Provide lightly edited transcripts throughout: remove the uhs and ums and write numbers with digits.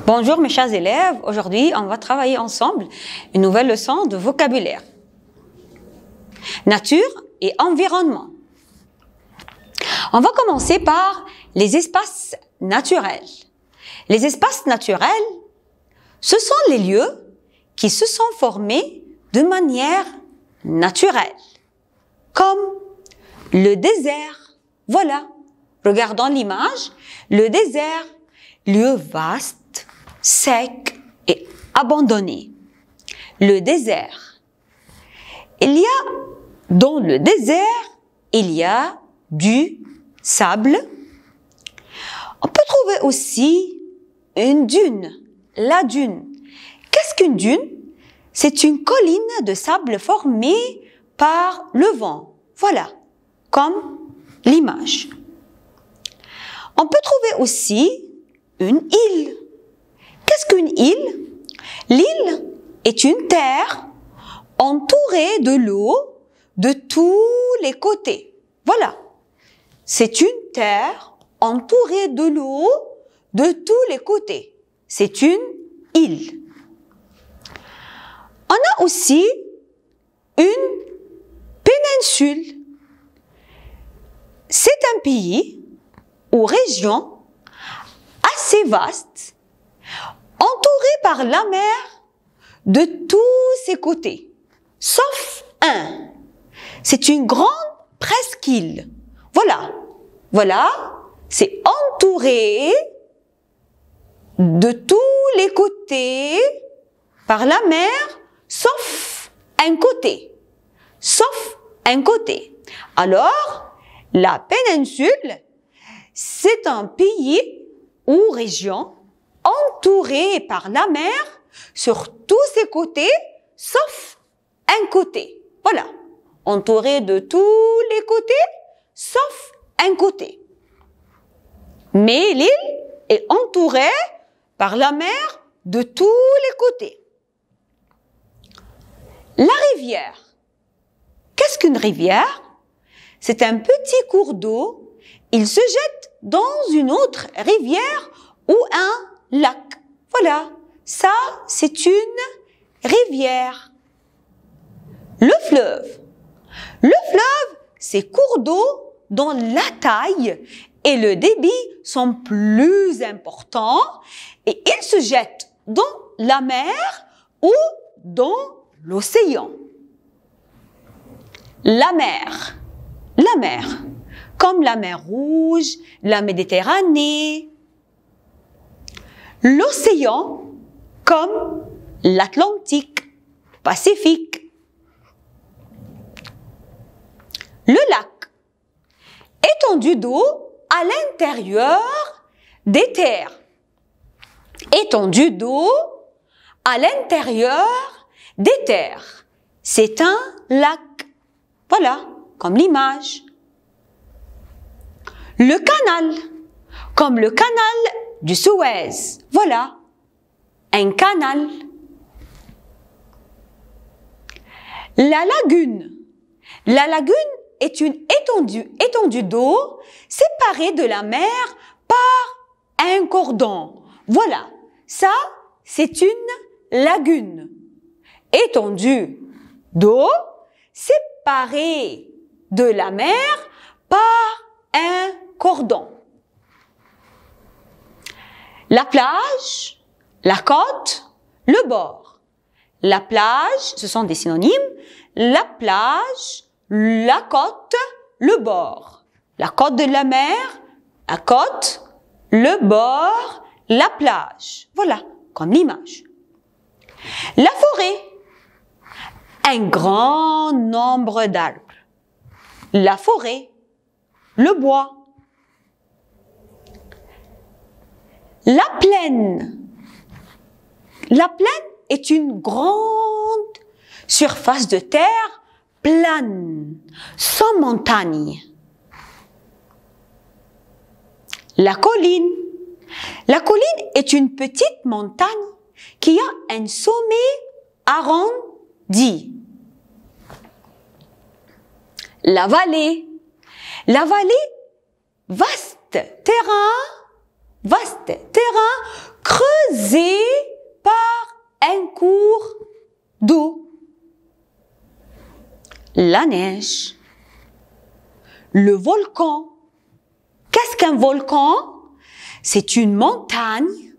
Bonjour mes chers élèves, aujourd'hui on va travailler ensemble une nouvelle leçon de vocabulaire. Nature et environnement. On va commencer par les espaces naturels. Les espaces naturels, ce sont les lieux qui se sont formés de manière naturelle, comme le désert. Voilà, regardons l'image, le désert, lieu vaste, sec et abandonné. Le désert. Dans le désert, il y a du sable. On peut trouver aussi une dune, la dune. Qu'est-ce qu'une dune? C'est une colline de sable formée par le vent. Voilà, comme l'image. On peut trouver aussi une île. Qu'est-ce qu'une île? L'île est une terre entourée de l'eau de tous les côtés. Voilà, c'est une terre entourée de l'eau de tous les côtés. C'est une île. On a aussi une péninsule. C'est un pays ou région assez vaste, entouré par la mer de tous ses côtés, sauf un. C'est une grande presqu'île. Voilà, c'est entouré de tous les côtés par la mer, sauf un côté. Alors, la péninsule, c'est un pays ou région entouré par la mer sur tous ses côtés, sauf un côté. Voilà, entouré de tous les côtés, sauf un côté. Mais l'île est entourée par la mer de tous les côtés. La rivière. Qu'est-ce qu'une rivière? C'est un petit cours d'eau. Il se jette dans une autre rivière ou un lac. Voilà, ça c'est une rivière. Le fleuve. Le fleuve, c'est cours d'eau dont la taille et le débit sont plus importants et il se jette dans la mer ou dans l'océan. La mer, comme la mer Rouge, la Méditerranée. L'océan, comme l'Atlantique, Pacifique. Le lac, étendue d'eau à l'intérieur des terres. Étendue d'eau à l'intérieur des terres. C'est un lac. Voilà, comme l'image. Le canal, comme le canal du Suez. Voilà, un canal. La lagune. La lagune est une étendue d'eau séparée de la mer par un cordon. Voilà, ça, c'est une lagune. Étendue d'eau séparée de la mer par un cordon. La plage, la côte, le bord. La plage, ce sont des synonymes. La plage, la côte, le bord. La côte de la mer, la côte, le bord, la plage. Voilà, comme l'image. La forêt, un grand nombre d'arbres. La forêt, le bois. La plaine. La plaine est une grande surface de terre plane, sans montagne. La colline. La colline est une petite montagne qui a un sommet arrondi. La vallée. La vallée, vaste terrain creusé par un cours d'eau. La neige. Le volcan. Qu'est-ce qu'un volcan? C'est une montagne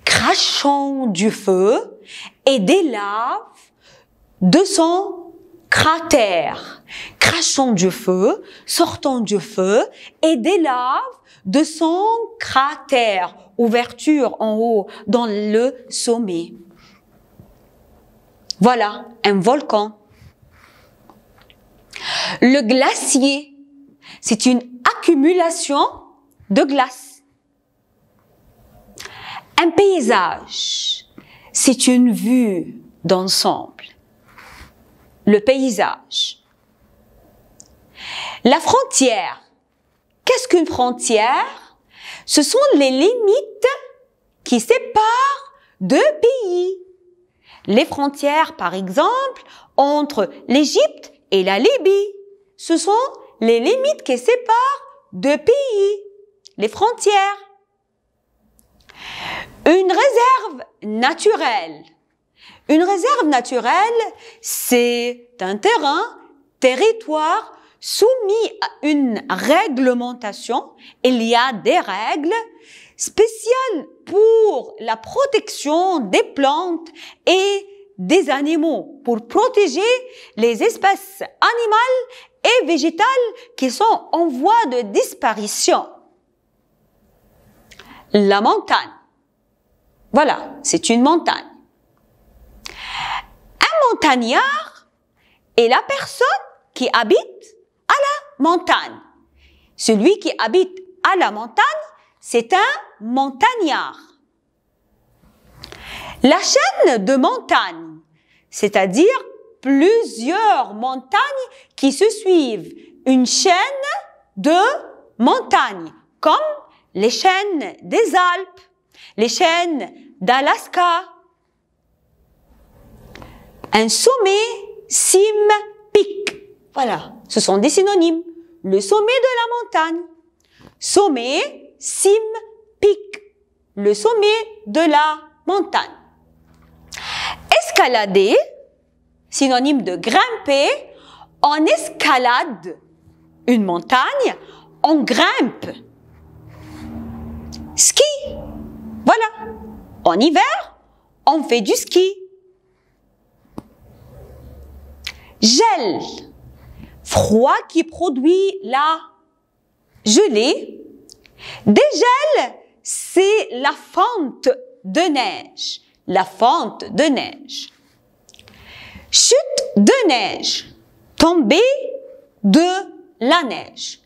crachant du feu et des laves de son cratère. Crachant du feu, sortant du feu et des laves de son cratère. Ouverture en haut dans le sommet. Voilà, un volcan. Le glacier, c'est une accumulation de glace. Un paysage, c'est une vue d'ensemble. Le paysage. La frontière. Qu'est-ce qu'une frontière? Ce sont les limites qui séparent deux pays. Les frontières, par exemple, entre l'Égypte et la Libye. Ce sont les limites qui séparent deux pays. Les frontières. Une réserve naturelle. Une réserve naturelle, c'est un territoire soumis à une réglementation. Il y a des règles spéciales pour la protection des plantes et des animaux, pour protéger les espèces animales et végétales qui sont en voie de disparition. La montagne. Voilà, c'est une montagne. Un montagnard est la personne qui habite à la montagne. Celui qui habite à la montagne, c'est un montagnard. La chaîne de montagnes, c'est-à-dire plusieurs montagnes qui se suivent. Une chaîne de montagnes, comme les chaînes des Alpes, les chaînes d'Alaska. Un sommet, cime, pic. Voilà, ce sont des synonymes. Le sommet de la montagne. Sommet, cime, pic. Le sommet de la montagne. Escalader, synonyme de grimper. On escalade une montagne, on grimpe. Ski, voilà. En hiver, on fait du ski. Gel, froid qui produit la gelée. Dégel, c'est la fonte de neige. La fonte de neige. Chute de neige, tombée de la neige.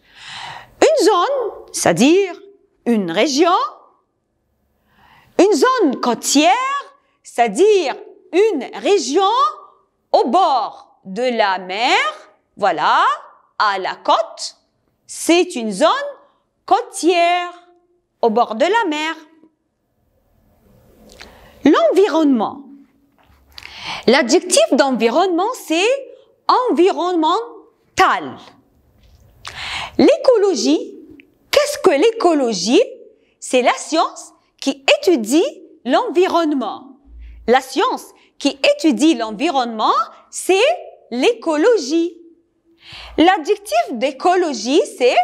Une zone, c'est-à-dire une région. Une zone côtière, c'est-à-dire une région au bord de la mer, voilà, à la côte. C'est une zone côtière au bord de la mer. L'environnement. L'adjectif d'environnement, c'est environnemental. L'écologie, qu'est-ce que l'écologie? C'est la science qui étudie l'environnement. La science qui étudie l'environnement, c'est l'écologie. L'adjectif d'écologie, c'est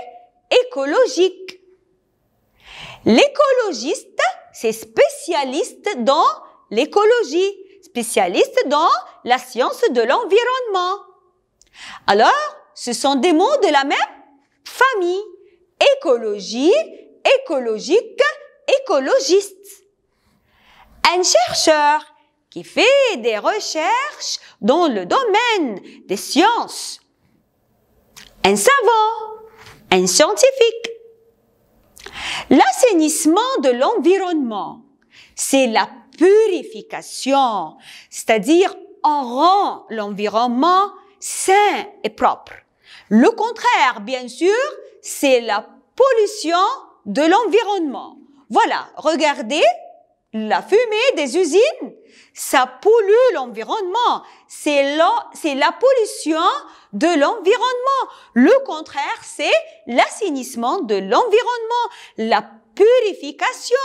écologique. L'écologiste, c'est spécialiste dans l'écologie, spécialiste dans la science de l'environnement. Alors, ce sont des mots de la même famille. Écologie, écologique, écologiste. Un chercheur qui fait des recherches dans le domaine des sciences. Un savant, un scientifique. L'assainissement de l'environnement, c'est la purification, c'est-à-dire on rend l'environnement sain et propre. Le contraire, bien sûr, c'est la pollution de l'environnement. Voilà, regardez la fumée des usines, ça pollue l'environnement. C'est la pollution de l'environnement. Le contraire, c'est l'assainissement de l'environnement, la purification.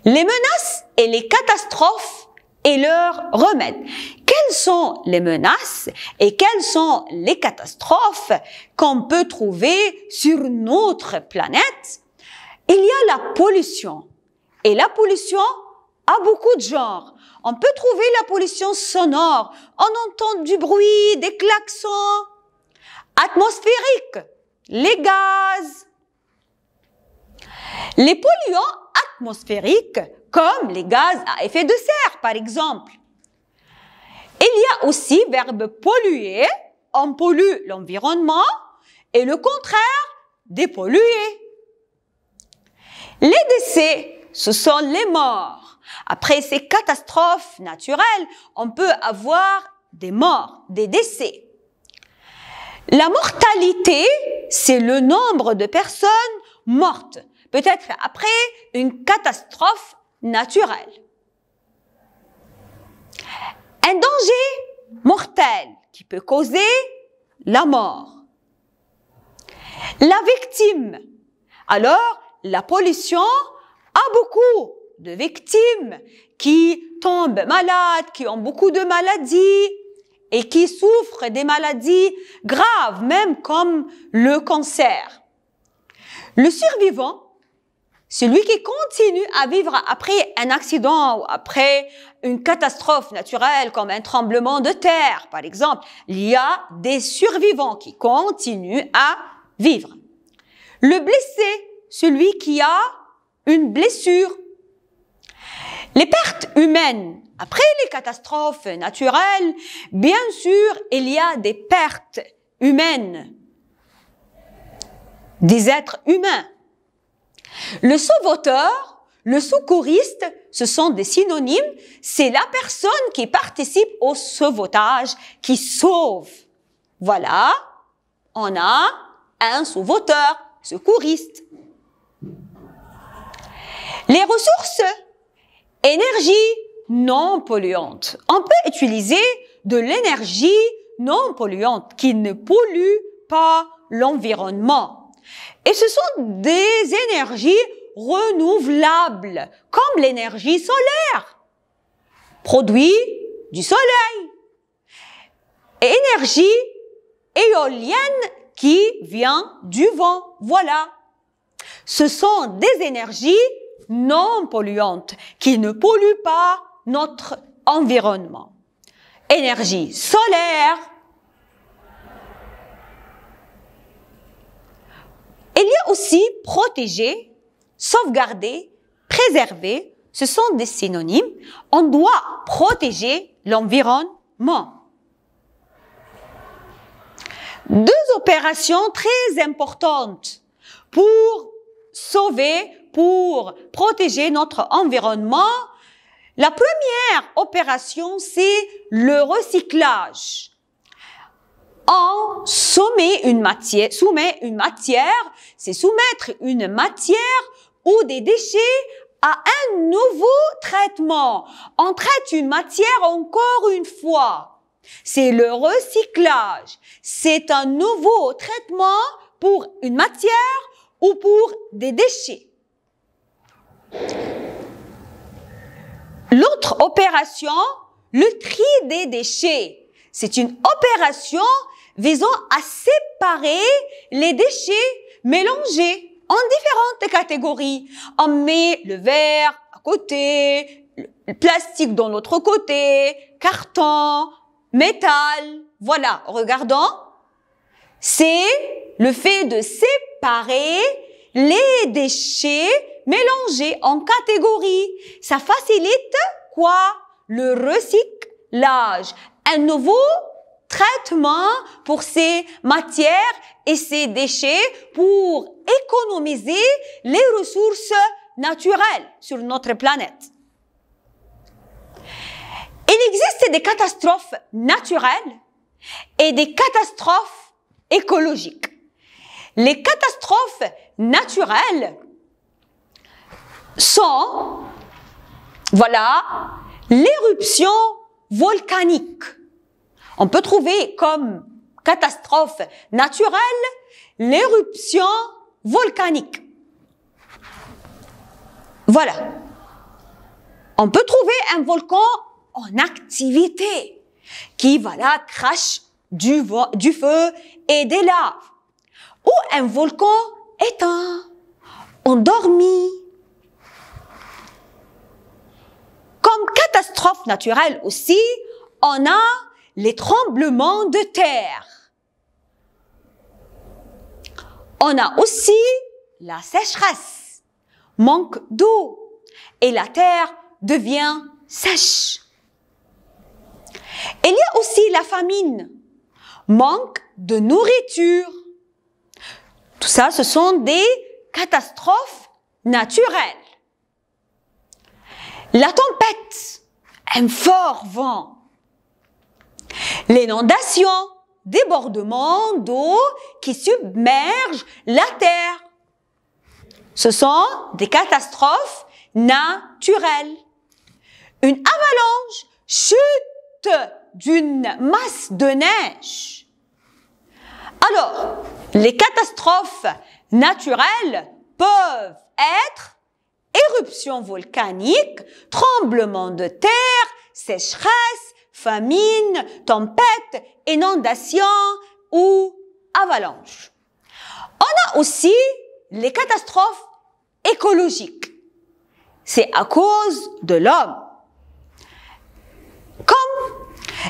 Les menaces et les catastrophes et leurs remèdes. Quelles sont les menaces et quelles sont les catastrophes qu'on peut trouver sur notre planète? Il y a la pollution. Et la pollution a beaucoup de genres. On peut trouver la pollution sonore. On entend du bruit, des klaxons. Atmosphérique, les gaz. Les polluants atmosphériques, comme les gaz à effet de serre, par exemple. Il y a aussi verbe polluer, on pollue l'environnement, et le contraire, dépolluer. Les décès, ce sont les morts. Après ces catastrophes naturelles, on peut avoir des morts, des décès. La mortalité, c'est le nombre de personnes mortes, peut-être après une catastrophe naturelle. Un danger mortel qui peut causer la mort. La victime. Alors, la pollution a beaucoup de victimes qui tombent malades, qui ont beaucoup de maladies et qui souffrent des maladies graves, même comme le cancer. Le survivant, celui qui continue à vivre après un accident ou après une catastrophe naturelle comme un tremblement de terre, par exemple, il y a des survivants qui continuent à vivre. Le blessé, celui qui a une blessure. Les pertes humaines. Après les catastrophes naturelles, bien sûr, il y a des pertes humaines, des êtres humains. Le sauveteur, le secouriste, ce sont des synonymes. C'est la personne qui participe au sauvetage, qui sauve. Voilà, on a un sauveteur, secouriste. Les ressources, énergie non polluante. On peut utiliser de l'énergie non polluante qui ne pollue pas l'environnement. Et ce sont des énergies renouvelables, comme l'énergie solaire, produit du soleil. Et énergie éolienne qui vient du vent. Voilà. Ce sont des énergies non polluantes qui ne polluent pas notre environnement. Énergie solaire. Il y a aussi protéger, sauvegarder, préserver. Ce sont des synonymes. On doit protéger l'environnement. Deux opérations très importantes pour sauver, pour protéger notre environnement. La première opération, c'est le recyclage. On soumet une matière, c'est soumettre une matière ou des déchets à un nouveau traitement. On traite une matière encore une fois. C'est le recyclage. C'est un nouveau traitement pour une matière ou pour des déchets. L'autre opération, le tri des déchets. C'est une opération visant à séparer les déchets mélangés en différentes catégories. On met le verre à côté, le plastique dans l'autre côté, carton, métal. Voilà, regardons. C'est le fait de séparer les déchets mélangés en catégories. Ça facilite quoi? Le recyclage. Un nouveau traitement pour ces matières et ces déchets pour économiser les ressources naturelles sur notre planète. Il existe des catastrophes naturelles et des catastrophes écologiques. Les catastrophes naturelles sont, voilà, l'éruption volcanique. On peut trouver comme catastrophe naturelle l'éruption volcanique. Voilà. On peut trouver un volcan en activité qui, voilà, crache du feu et des laves. Ou un volcan éteint, endormi. Comme catastrophe naturelle aussi, on a les tremblements de terre. On a aussi la sécheresse, manque d'eau, et la terre devient sèche. Il y a aussi la famine, manque de nourriture. Tout ça, ce sont des catastrophes naturelles. La tempête, un fort vent. L'inondation, débordement d'eau qui submerge la terre. Ce sont des catastrophes naturelles. Une avalanche, chute d'une masse de neige. Alors, les catastrophes naturelles peuvent être éruption volcanique, tremblement de terre, sécheresse, famine, tempête, inondation ou avalanche. On a aussi les catastrophes écologiques. C'est à cause de l'homme. Comme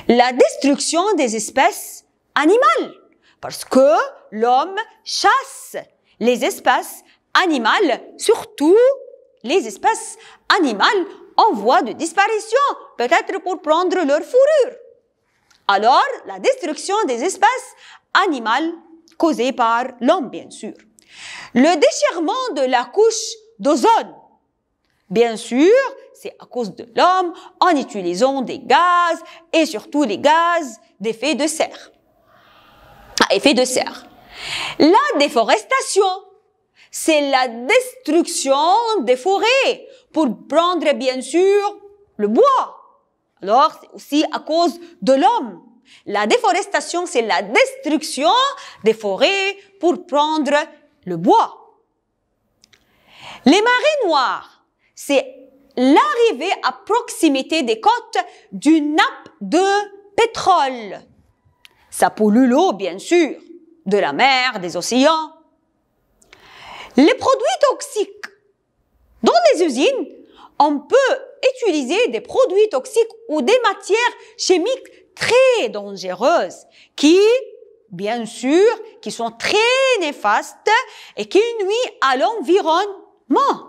la destruction des espèces animales, parce que l'homme chasse les espèces animales, surtout les espèces animales en voie de disparition, peut-être pour prendre leur fourrure. Alors, la destruction des espèces animales causée par l'homme, bien sûr. Le déchirement de la couche d'ozone, bien sûr, c'est à cause de l'homme en utilisant des gaz et surtout les gaz d'effet de serre. La déforestation, c'est la destruction des forêts pour prendre bien sûr le bois. Alors, c'est aussi à cause de l'homme. La déforestation, c'est la destruction des forêts pour prendre le bois. Les marées noires, c'est l'arrivée à proximité des côtes d'une nappe de pétrole. Ça pollue l'eau, bien sûr, de la mer, des océans. Les produits toxiques. Dans les usines, on peut utiliser des produits toxiques ou des matières chimiques très dangereuses qui, bien sûr, qui sont très néfastes et qui nuisent à l'environnement.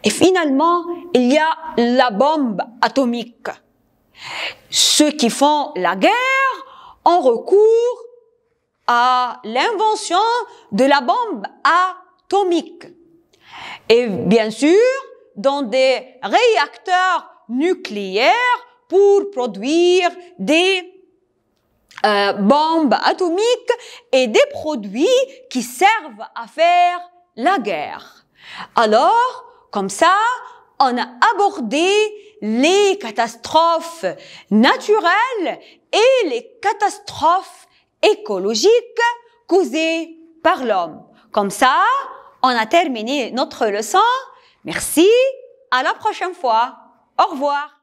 Et finalement, il y a la bombe atomique. Ceux qui font la guerre ont recours à l'invention de la bombe atomique. Et bien sûr, dans des réacteurs nucléaires pour produire des bombes atomiques et des produits qui servent à faire la guerre. Alors, comme ça, on a abordé les catastrophes naturelles et les catastrophes écologiques causées par l'homme. Comme ça, on a terminé notre leçon. Merci, à la prochaine fois. Au revoir.